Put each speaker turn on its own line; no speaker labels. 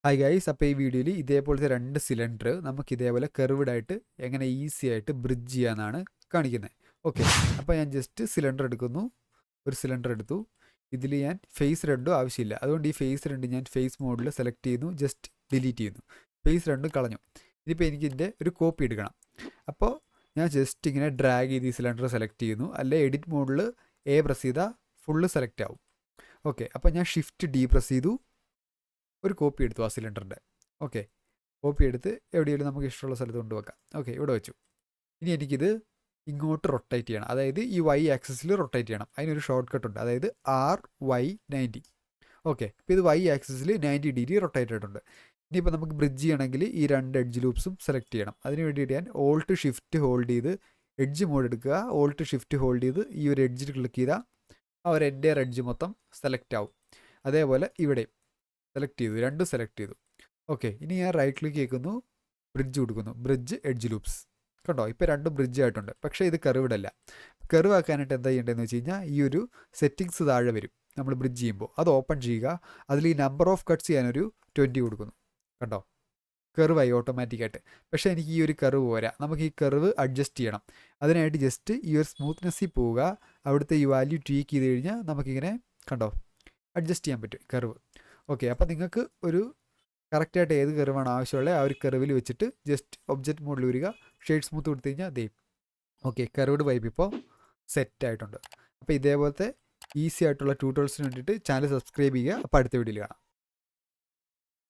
Hi guys, അപ്പോൾ ഈ വീഡിയോയിൽ ഇതേപോലത്തെ 2 സിലിണ്ടർ നമുക്ക് ഇതേപോലെ കർവ്ഡ് ആയിട്ട് എങ്ങനെ ഈസി ആയിട്ട് ബ്രിഡ്ജ് ചെയ്യാനാണ് കാണിക്കുന്നത്. ഓക്കെ, അപ്പോൾ ഞാൻ ജസ്റ്റ് സിലിണ്ടർ എടുക്കുന്നു. ഒരു സിലിണ്ടർ എടുത്തു. ഇതിൽ ഞാൻ ഫേസ് 2 ആവശ്യമില്ല, അതുകൊണ്ട് ഈ ഫേസ് 2 ഞാൻ ഫേസ് മോഡിൽ സെലക്ട് ചെയ്യുന്നു, ജസ്റ്റ് ഡിലീറ്റ് ചെയ്യുന്നു. ഫേസ് 2 കളഞ്ഞു. ഇനിയിപ്പോൾ എനിക്ക് ഇതിൻ്റെ ഒരു കോപ്പി എടുക്കണം. അപ്പോൾ ഞാൻ ജസ്റ്റ് ഇങ്ങനെ ഡ്രാഗ് ചെയ്ത് ഈ സിലിണ്ടർ സെലക്ട് ചെയ്യുന്നു. അല്ലെ എഡിറ്റ് മോഡിൽ പ്രസ് ചെയ്താൽ ഫുള്ള് സെലക്ട് ആവും. ഓക്കെ, അപ്പോൾ ഞാൻ ഷിഫ്റ്റ് ഡി പ്രസ് ചെയ്തു, ഒരു കോപ്പി എടുത്തു ആ സിലിണ്ടറിൻ്റെ. ഓക്കെ, കോപ്പി എടുത്ത് എവിടെയെങ്കിലും നമുക്ക് ഇഷ്ടമുള്ള സ്ഥലത്ത് കൊണ്ടുവെക്കാം. ഓക്കെ, ഇവിടെ വെച്ചു. ഇനി എനിക്കിത് ഇങ്ങോട്ട് റൊട്ടേറ്റ് ചെയ്യണം, അതായത് ഈ വൈ ആക്സിസിൽ റൊട്ടേറ്റ് ചെയ്യണം. അതിനൊരു ഷോർട്ട് കട്ട് ഉണ്ട്, അതായത് RY90. ഓക്കെ, ഇപ്പോൾ ഇത് വൈ ആക്സിസിൽ 90 ഡിഗ്രി റൊട്ടേറ്റ് ആയിട്ടുണ്ട്. ഇനിയിപ്പോൾ നമുക്ക് ബ്രിഡ്ജ് ചെയ്യണമെങ്കിൽ ഈ 2 എഡ്ജ് ലൂപ്സും സെലക്ട് ചെയ്യണം. അതിന് വേണ്ടിയിട്ട് ഞാൻ ഓൾട്ട് ഷിഫ്റ്റ് ഹോൾഡ് ചെയ്ത് എഡ്ജ് മോഡ് എടുക്കുക. ഓൾട്ട് ഷിഫ്റ്റ് ഹോൾഡ് ചെയ്ത് ഈ ഒരു എഡ്ജിൽ ക്ലിക്ക് ചെയ്താൽ ആ ഒരു എൻ്റെയർ എഡ്ജ് മൊത്തം സെലക്ട് ആവും. അതേപോലെ ഇവിടെ സെലക്ട് ചെയ്തു, 2 സെലക്ട് ചെയ്തു. ഓക്കെ, ഇനി ഞാൻ റൈറ്റ് ക്ലിക്ക് കേൾക്കുന്നു, ബ്രിഡ്ജ് കൊടുക്കുന്നു, ബ്രിഡ്ജ് എഡ്ജ് ലൂപ്സ്. കണ്ടോ, ഇപ്പോൾ 2 ബ്രിഡ്ജ് ആയിട്ടുണ്ട്. പക്ഷേ ഇത് കർവ്ഡ് അല്ല. കർവ് ആക്കാനായിട്ട് എന്താ ചെയ്യേണ്ടതെന്ന് വെച്ച് കഴിഞ്ഞാൽ ഈ ഒരു സെറ്റിങ്സ് താഴെ വരും. നമ്മൾ ബ്രിഡ്ജ് ചെയ്യുമ്പോൾ അത് ഓപ്പൺ ചെയ്യുക. അതിൽ ഈ നമ്പർ ഓഫ് കട്ട്സ് ചെയ്യാനൊരു 20 കൊടുക്കുന്നു. കണ്ടോ, കർവായി ഓട്ടോമാറ്റിക്കായിട്ട്. പക്ഷേ എനിക്ക് ഈ ഒരു കർവ് പോരാ, നമുക്ക് ഈ കർവ് അഡ്ജസ്റ്റ് ചെയ്യണം. അതിനായിട്ട് ജസ്റ്റ് ഈ ഒരു സ്മൂത്ത്നെസ്സിൽ പോവുക. അവിടുത്തെ ഈ വാല്യൂ ട്വീക്ക് ചെയ്ത് കഴിഞ്ഞാൽ നമുക്കിങ്ങനെ കണ്ടോ അഡ്ജസ്റ്റ് ചെയ്യാൻ പറ്റും കർവ്. ഓക്കെ, അപ്പോൾ നിങ്ങൾക്ക് ഒരു കറക്റ്റായിട്ട് ഏത് കർവാണ് ആവശ്യമുള്ളത് ആ ഒരു കർവിൽ വെച്ചിട്ട് ജസ്റ്റ് ഒബ്ജക്റ്റ് മോഡിൽ വരിക, ഷെയ്ഡ് സ്മൂത്ത് കൊടുത്തു കഴിഞ്ഞാൽ അതേ. ഓക്കെ, കർവ്ഡ് വൈപ്പ് ഇപ്പോൾ സെറ്റ് ആയിട്ടുണ്ട്. അപ്പോൾ ഇതേപോലത്തെ ഈസി ആയിട്ടുള്ള ട്യൂട്ടോറിയൽസിന് വേണ്ടിയിട്ട് ചാനൽ സബ്സ്ക്രൈബ് ചെയ്യുക. അപ്പോൾ അടുത്ത വീഡിയോയിൽ കാണാം.